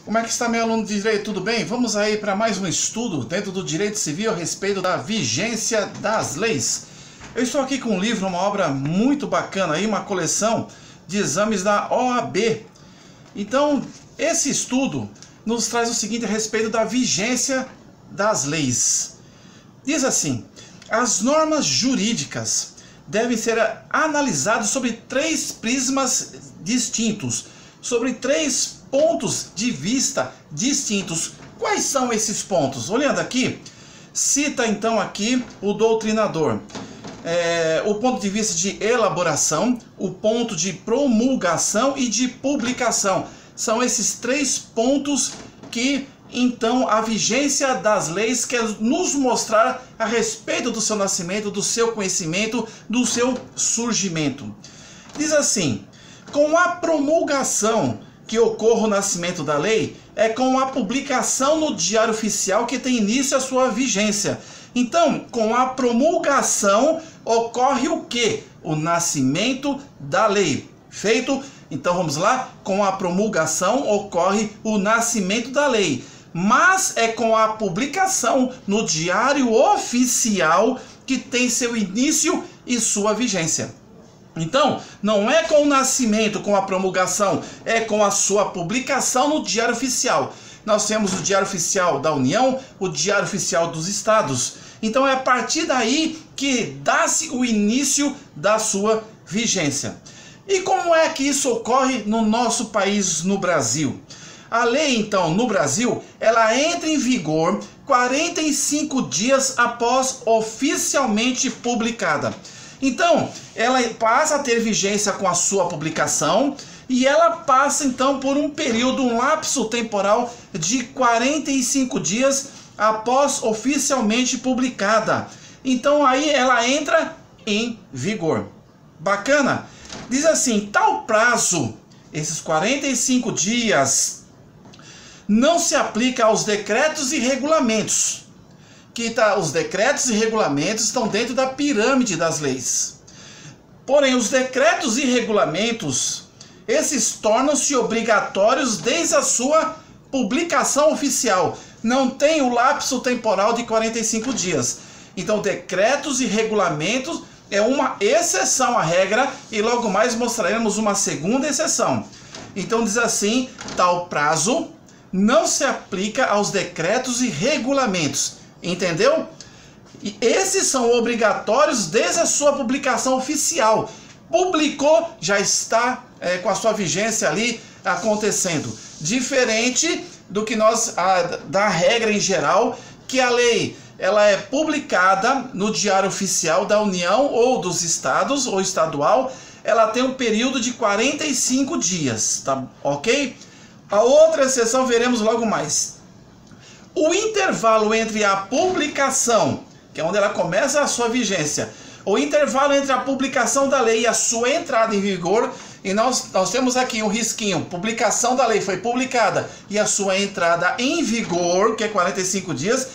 Como é que está, meu aluno de Direito? Tudo bem? Vamos aí para mais um estudo dentro do Direito Civil a respeito da vigência das leis. Eu estou aqui com um livro, uma obra muito bacana aí, uma coleção de exames da OAB. Então, esse estudo nos traz o seguinte a respeito da vigência das leis. Diz assim: as normas jurídicas devem ser analisadas sobre três prismas distintos, sobre três pontos de vista distintos. Quais são esses pontos? Olhando aqui, cita então aqui o doutrinador. O ponto de vista de elaboração, o ponto de promulgação e de publicação. São esses três pontos que então a vigência das leis quer nos mostrar a respeito do seu nascimento, do seu conhecimento, do seu surgimento. Diz assim: com a promulgação que ocorre o nascimento da lei, é com a publicação no Diário Oficial que tem início a sua vigência. Então, com a promulgação ocorre o quê? O nascimento da lei. Feito? Então vamos lá, com a promulgação ocorre o nascimento da lei. Mas é com a publicação no Diário Oficial que tem seu início e sua vigência. Então, não é com o nascimento, com a promulgação, é com a sua publicação no Diário Oficial. Nós temos o Diário Oficial da União, o Diário Oficial dos Estados. Então é a partir daí que dá-se o início da sua vigência. E como é que isso ocorre no nosso país, no Brasil? A lei, então, no Brasil, ela entra em vigor 45 dias após oficialmente publicada. Então, ela passa a ter vigência com a sua publicação e ela passa, então, por um período, um lapso temporal de 45 dias após oficialmente publicada. Então, aí ela entra em vigor. Bacana? Diz assim: tal prazo, esses 45 dias, não se aplica aos decretos e regulamentos. Os decretos e regulamentos estão dentro da pirâmide das leis. Porém, os decretos e regulamentos, esses tornam-se obrigatórios desde a sua publicação oficial. Não tem o lapso temporal de 45 dias. Então, decretos e regulamentos é uma exceção à regra e logo mais mostraremos uma segunda exceção. Então, diz assim: tal prazo não se aplica aos decretos e regulamentos. Entendeu? E esses são obrigatórios desde a sua publicação oficial. Publicou, já está com a sua vigência ali acontecendo. Diferente do que da regra em geral, que a lei ela é publicada no Diário Oficial da União ou dos Estados ou estadual, ela tem um período de 45 dias, tá ok? A outra exceção veremos logo mais. O intervalo entre a publicação, que é onde ela começa a sua vigência, o intervalo entre a publicação da lei e a sua entrada em vigor, e nós temos aqui um risquinho: publicação da lei foi publicada e a sua entrada em vigor, que é 45 dias,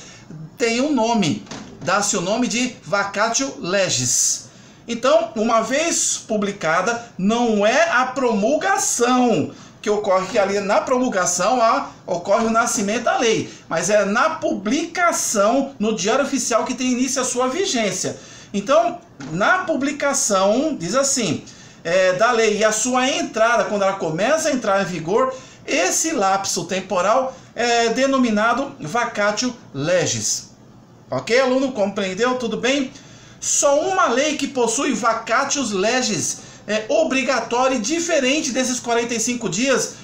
tem um nome, dá-se o nome de vacatio legis. Então, uma vez publicada, não é a promulgação que ocorre, que ali na promulgação ocorre o nascimento da lei, mas é na publicação no Diário Oficial que tem início a sua vigência. Então, na publicação, diz assim, da lei e a sua entrada, quando ela começa a entrar em vigor, esse lapso temporal é denominado vacatio legis. Ok, aluno? Compreendeu? Tudo bem? Só uma lei que possui vacatio legis é obrigatória e diferente desses 45 dias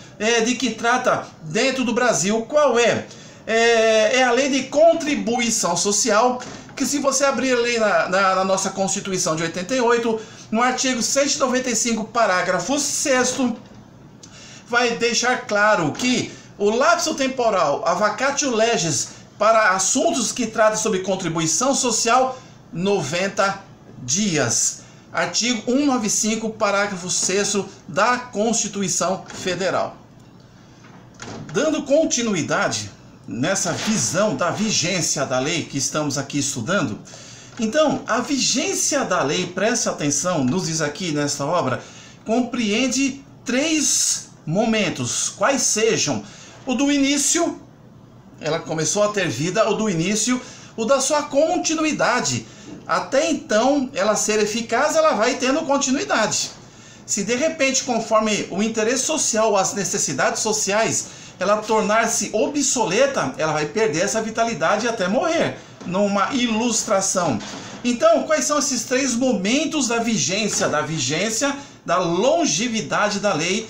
de que trata dentro do Brasil. Qual é? É a lei de contribuição social, que se você abrir a lei na nossa Constituição de 88, no artigo 195, parágrafo 6º, vai deixar claro que o lapso temporal, a vacatio legis, para assuntos que tratam sobre contribuição social, 90 dias. Artigo 195, parágrafo 6º da Constituição Federal. Dando continuidade nessa visão da vigência da lei que estamos aqui estudando, então, a vigência da lei, presta atenção, nos diz aqui nesta obra, compreende três momentos, quais sejam O do início, ela começou a ter vida, o do início, o da sua continuidade. Até então, ela ser eficaz, ela vai tendo continuidade. Se de repente, conforme o interesse social ou as necessidades sociais, ela tornar-se obsoleta, ela vai perder essa vitalidade até morrer, numa ilustração. Então, quais são esses 3 momentos da vigência, da longevidade da lei?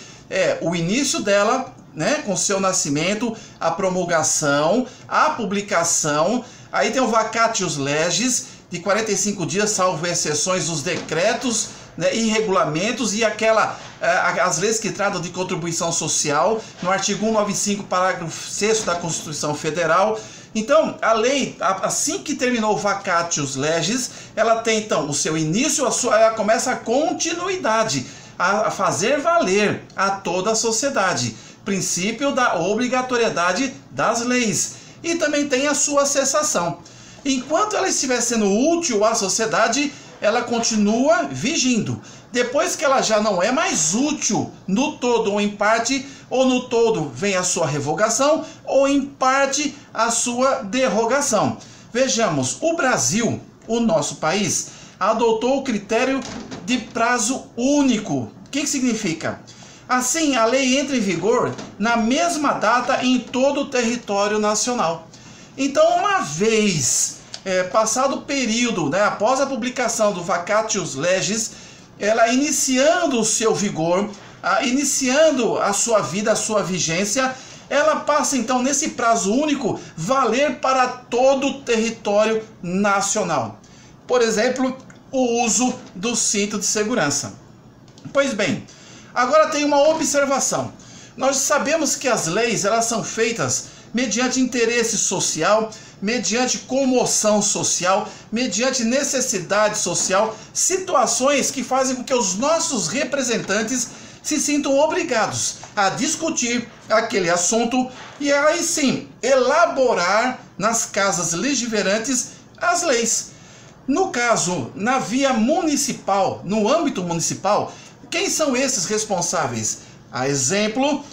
O início dela, né, com seu nascimento, a promulgação, a publicação, aí tem o vacatius legis, de 45 dias, salvo exceções dos decretos, né, e regulamentos, e as leis que tratam de contribuição social, no artigo 195, parágrafo 6º da Constituição Federal. Então, a lei, assim que terminou o vacatius legis, ela tem então o seu início, ela começa a continuidade, a fazer valer a toda a sociedade. Princípio da obrigatoriedade das leis. E também tem a sua cessação. Enquanto ela estiver sendo útil à sociedade, ela continua vigindo. Depois que ela já não é mais útil no todo ou em parte, ou no todo vem a sua revogação, ou em parte a sua derrogação. Vejamos, o Brasil, o nosso país, adotou o critério de prazo único. O que significa? Assim, a lei entra em vigor na mesma data em todo o território nacional. Então, uma vez passado o período, né, após a publicação do vacatius legis, ela iniciando o seu vigor, iniciando a sua vida, a sua vigência, ela passa então nesse prazo único valer para todo o território nacional. Por exemplo, o uso do cinto de segurança. Pois bem, agora tem uma observação. Nós sabemos que as leis, elas são feitas mediante interesse social, mediante comoção social, mediante necessidade social, situações que fazem com que os nossos representantes se sintam obrigados a discutir aquele assunto e aí sim elaborar nas casas legiverantes as leis. No caso, na via municipal, no âmbito municipal, quem são esses responsáveis? A exemplo,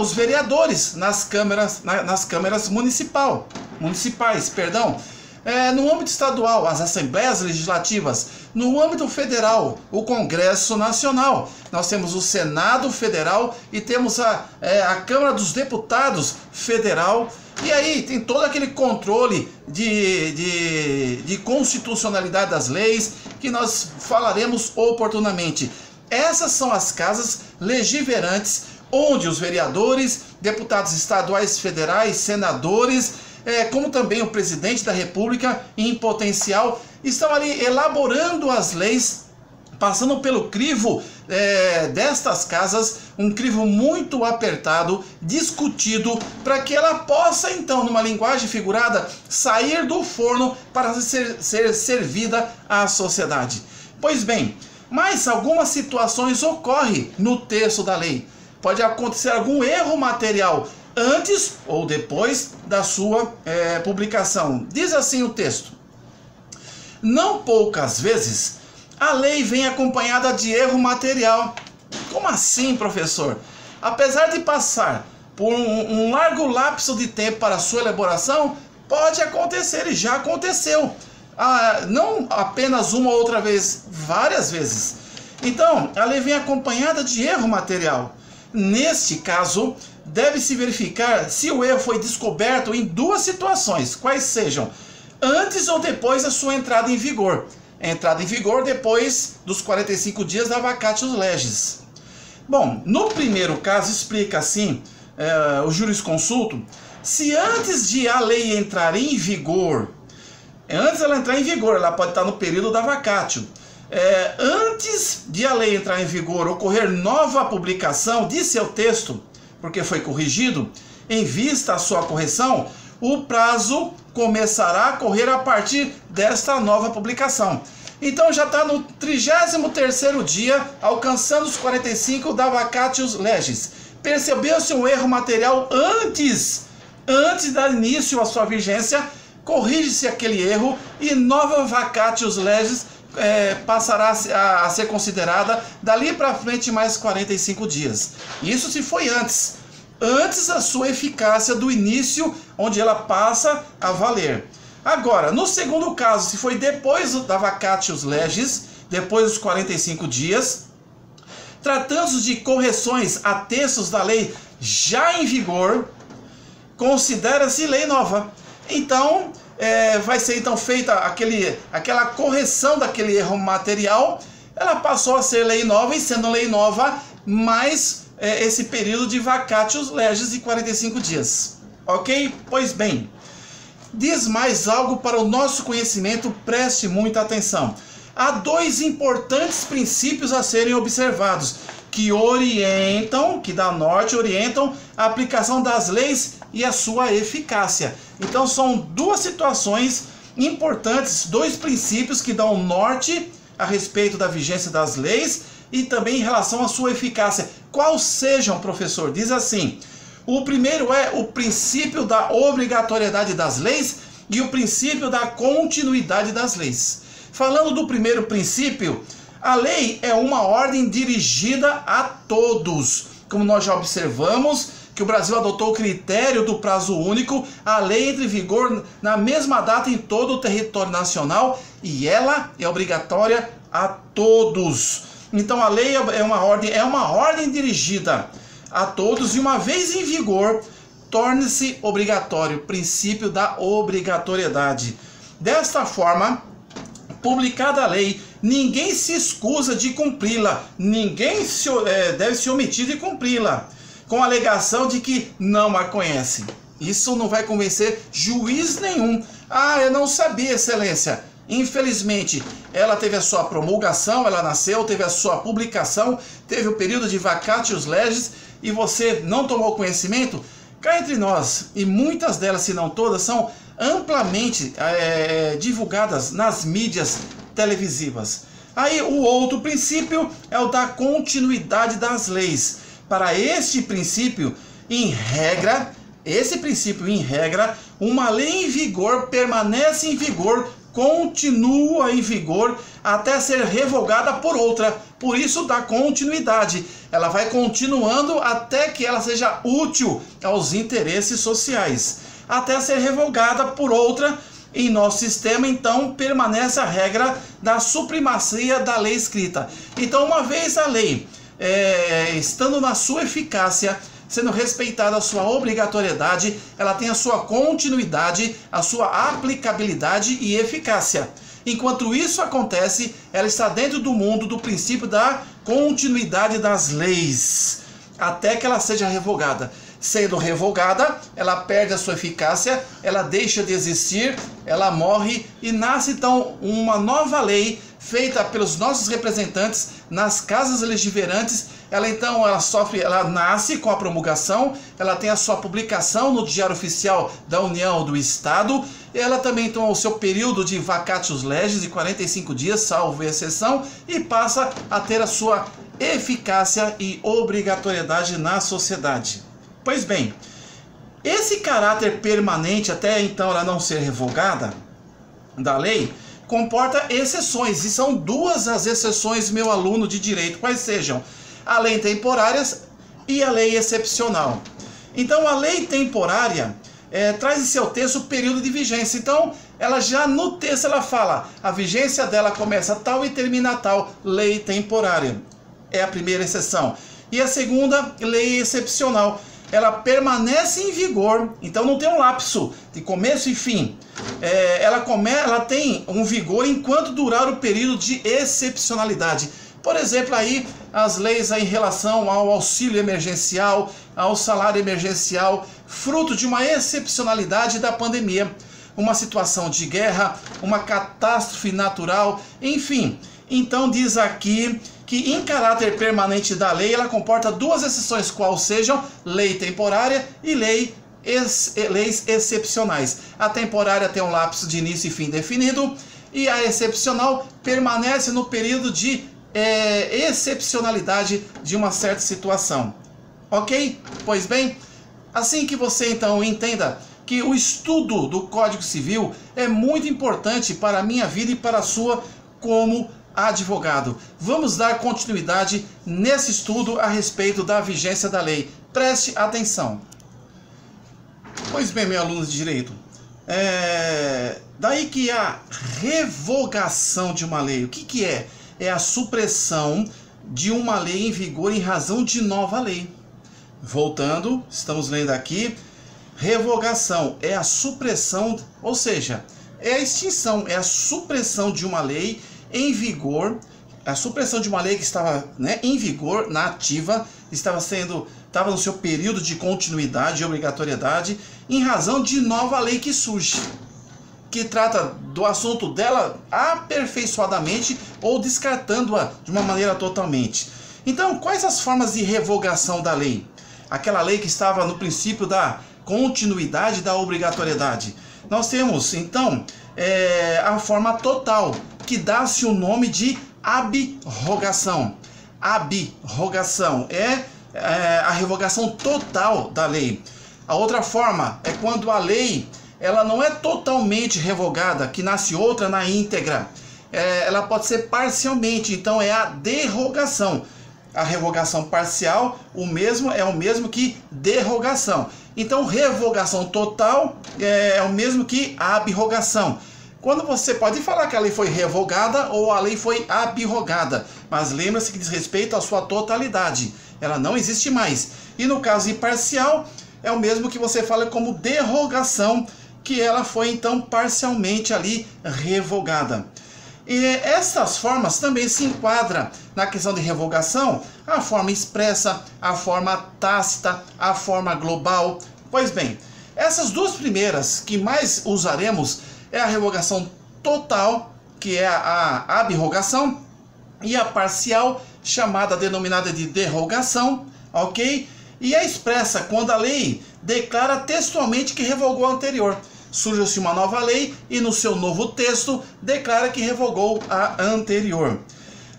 os vereadores nas câmaras municipais. No âmbito estadual, as assembleias legislativas. No âmbito federal, o Congresso Nacional. Nós temos o Senado Federal e temos a Câmara dos Deputados Federal. E aí tem todo aquele controle de constitucionalidade das leis que nós falaremos oportunamente. Essas são as casas legiverantes onde os vereadores, deputados estaduais, federais, senadores, como também o presidente da República em potencial, estão ali elaborando as leis, passando pelo crivo destas casas, um crivo muito apertado, discutido, para que ela possa então, numa linguagem figurada, sair do forno para ser servida à sociedade. Pois bem, mas algumas situações ocorrem no texto da lei. Pode acontecer algum erro material antes ou depois da sua publicação. Diz assim o texto: não poucas vezes a lei vem acompanhada de erro material. Como assim, professor? Apesar de passar por um largo lapso de tempo para sua elaboração, pode acontecer e já aconteceu. Não apenas uma ou outra vez, várias vezes. Então, a lei vem acompanhada de erro material. Neste caso, deve-se verificar se o erro foi descoberto em 2 situações, quais sejam antes ou depois da sua entrada em vigor. Entrada em vigor depois dos 45 dias da vacatius legis. Bom, no primeiro caso, explica assim o jurisconsulto, se antes de a lei entrar em vigor, antes dela entrar em vigor, ela pode estar no período da vacatio, antes de a lei entrar em vigor, ocorrer nova publicação de seu texto, porque foi corrigido, em vista à sua correção, o prazo começará a correr a partir desta nova publicação. Então já está no 33º dia, alcançando os 45 da vacatius legis. Percebeu-se um erro material antes de dar início à sua vigência, corrige-se aquele erro e nova vacatius legis passará a ser considerada dali para frente mais 45 dias. Isso se foi antes. antes da sua eficácia do início, onde ela passa a valer. Agora, no segundo caso, se foi depois da vacatio legis, depois dos 45 dias, tratando-se de correções a textos da lei já em vigor, considera-se lei nova. Então, vai ser então feita aquela correção daquele erro material, ela passou a ser lei nova, e sendo lei nova, mais esse período de vacatio legis de 45 dias. Ok? Pois bem, diz mais algo para o nosso conhecimento, preste muita atenção. Há dois importantes princípios a serem observados, que da norte orientam a aplicação das leis e a sua eficácia. Então são duas situações importantes, dois princípios que dão norte a respeito da vigência das leis e também em relação à sua eficácia. Quais sejam, professor? Diz assim: o primeiro é o princípio da obrigatoriedade das leis e o princípio da continuidade das leis. Falando do primeiro princípio, a lei é uma ordem dirigida a todos. Como nós já observamos, que o Brasil adotou o critério do prazo único, a lei entra em vigor na mesma data em todo o território nacional e ela é obrigatória a todos. Então a lei é uma ordem dirigida a todos e uma vez em vigor, torne-se obrigatório, princípio da obrigatoriedade. Desta forma, publicada a lei, ninguém se escusa de cumpri-la, ninguém deve se omitir de cumpri-la, com a alegação de que não a conhece. Isso não vai convencer juiz nenhum. Ah, eu não sabia, excelência. Infelizmente, ela teve a sua promulgação, ela nasceu, teve a sua publicação, teve o período de vacatio legis e você não tomou conhecimento? Cá entre nós, e muitas delas, se não todas, são amplamente divulgadas nas mídias televisivas. Aí o outro princípio é o da continuidade das leis. Para este princípio, em regra, uma lei em vigor permanece em vigor, continua em vigor até ser revogada por outra. Por isso da continuidade. Ela vai continuando até que ela seja útil aos interesses sociais, até ser revogada por outra. Em nosso sistema, então, permanece a regra da supremacia da lei escrita. Então, uma vez a lei estando na sua eficácia, sendo respeitada a sua obrigatoriedade, ela tem a sua continuidade, a sua aplicabilidade e eficácia. Enquanto isso acontece, ela está dentro do mundo do princípio da continuidade das leis, até que ela seja revogada. Sendo revogada, ela perde a sua eficácia, ela deixa de existir, ela morre e nasce então uma nova lei feita pelos nossos representantes nas casas legiverantes. Ela nasce com a promulgação, ela tem a sua publicação no Diário Oficial da União ou do Estado, ela também tem o seu período de vacatio legis de 45 dias, salvo exceção, e passa a ter a sua eficácia e obrigatoriedade na sociedade. Pois bem, esse caráter permanente, até então ela não ser revogada, da lei, comporta exceções, e são duas as exceções, meu aluno de direito, quais sejam a lei temporária e a lei excepcional. Então a lei temporária traz em seu texto o período de vigência. Então ela já no texto ela fala, a vigência dela começa tal e termina tal, lei temporária. É a primeira exceção. E a segunda, lei excepcional. Ela permanece em vigor, então não tem um lapso de começo e fim. Ela tem um vigor enquanto durar o período de excepcionalidade. Por exemplo, aí as leis aí em relação ao auxílio emergencial, ao salário emergencial, fruto de uma excepcionalidade da pandemia, uma situação de guerra, uma catástrofe natural, enfim. Então diz aqui que em caráter permanente da lei, ela comporta duas exceções, quais sejam lei temporária e leis excepcionais. A temporária tem um lapso de início e fim definido, e a excepcional permanece no período de excepcionalidade de uma certa situação. Ok? Pois bem, assim que você então entenda que o estudo do Código Civil é muito importante para a minha vida e para a sua como advogado. Vamos dar continuidade nesse estudo a respeito da vigência da lei. Preste atenção. Pois bem, meus alunos de direito, daí que a revogação de uma lei, o que é? É a supressão de uma lei em vigor em razão de nova lei. Voltando, estamos lendo aqui, revogação é a supressão, ou seja, é a extinção, é a supressão de uma lei em vigor, a supressão de uma lei que estava, né, em vigor, na ativa, estava no seu período de continuidade e obrigatoriedade, em razão de nova lei que surge, que trata do assunto dela aperfeiçoadamente ou descartando-a de uma maneira totalmente. Então, quais as formas de revogação da lei? Aquela lei que estava no princípio da continuidade da obrigatoriedade. Nós temos, então, a forma total, que dá-se o nome de abrogação. Abrogação é a revogação total da lei. A outra forma é quando a lei ela não é totalmente revogada, que nasce outra na íntegra. Ela pode ser parcialmente, então é a derrogação. A revogação parcial é o mesmo que derrogação. Então, revogação total é o mesmo que abrogação. Quando você pode falar que a lei foi revogada ou a lei foi abrogada, mas lembra-se que diz respeito à sua totalidade. Ela não existe mais. E no caso de parcial, é o mesmo que você fala como derrogação, que ela foi então parcialmente ali revogada. E essas formas também se enquadram na questão de revogação, a forma expressa, a forma tácita, a forma global. Pois bem, essas duas primeiras que mais usaremos é a revogação total, que é a abrogação, e a parcial, denominada de derrogação, ok? E a expressa, quando a lei declara textualmente que revogou a anterior. Surge-se uma nova lei e no seu novo texto declara que revogou a anterior.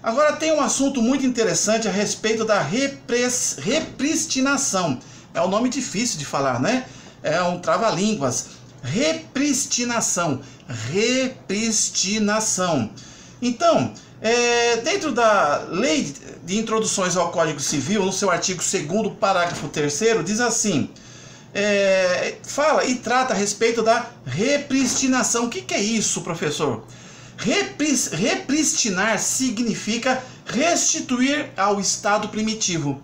Agora tem um assunto muito interessante a respeito da repristinação. É um nome difícil de falar, né? É um trava-línguas. Repristinação. Repristinação. Então, dentro da Lei de Introduções ao Código Civil, no seu artigo 2º, parágrafo 3º, diz assim... fala e trata a respeito da repristinação. O que é isso, professor? Repristinar significa restituir ao estado primitivo.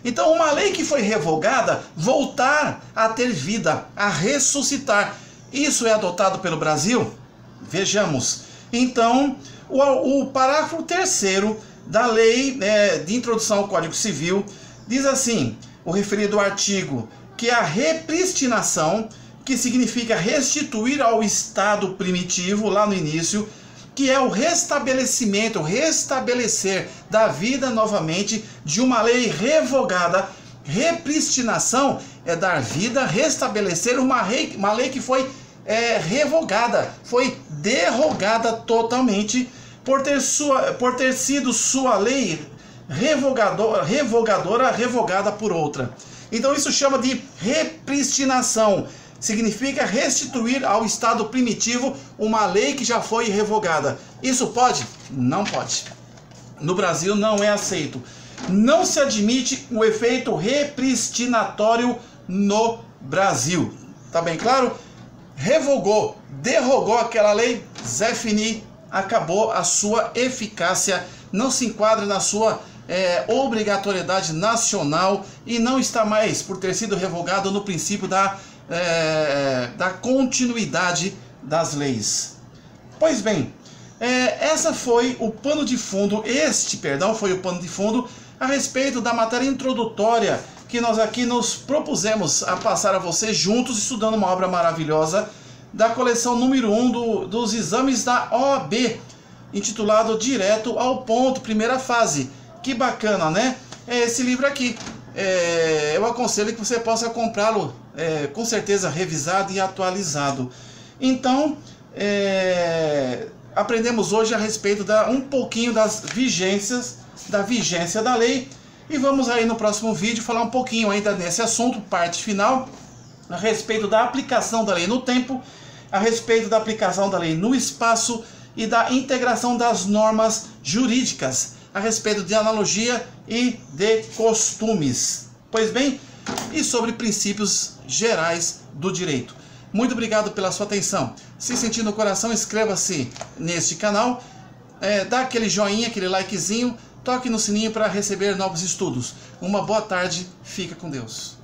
Então, uma lei que foi revogada, voltar a ter vida, a ressuscitar. Isso é adotado pelo Brasil? Vejamos. Então, o parágrafo 3º da Lei de Introdução ao Código Civil diz assim, o referido artigo, que a repristinação, que significa restituir ao estado primitivo, lá no início, que é o restabelecimento, restabelecer da vida novamente de uma lei revogada. Repristinação é dar vida, restabelecer uma lei que foi revogada, foi derrogada totalmente por ter sido sua lei revogadora revogada por outra. Então isso chama de repristinação. Significa restituir ao estado primitivo uma lei que já foi revogada. Isso pode? Não pode. No Brasil não é aceito. Não se admite o efeito repristinatório no Brasil. Tá bem claro? Revogou, derrogou aquela lei, Zé Fini, acabou a sua eficácia, não se enquadra na sua obrigatoriedade nacional e não está mais, por ter sido revogado, no princípio da continuidade das leis. Pois bem, este foi o pano de fundo a respeito da matéria introdutória que nós aqui nos propusemos a passar a vocês juntos, estudando uma obra maravilhosa da coleção número 1 dos exames da OAB, intitulado Direto ao Ponto, primeira fase. Que bacana, né? É esse livro aqui. Eu aconselho que você possa comprá-lo, com certeza revisado e atualizado. Então, aprendemos hoje a respeito um pouquinho da vigência da lei. E vamos aí no próximo vídeo falar um pouquinho ainda nesse assunto, parte final, a respeito da aplicação da lei no tempo, a respeito da aplicação da lei no espaço e da integração das normas jurídicas, a respeito de analogia e de costumes. Pois bem, e sobre princípios gerais do direito. Muito obrigado pela sua atenção. Se sentir no coração, inscreva-se neste canal, dá aquele joinha, aquele likezinho, toque no sininho para receber novos estudos. Uma boa tarde, fica com Deus.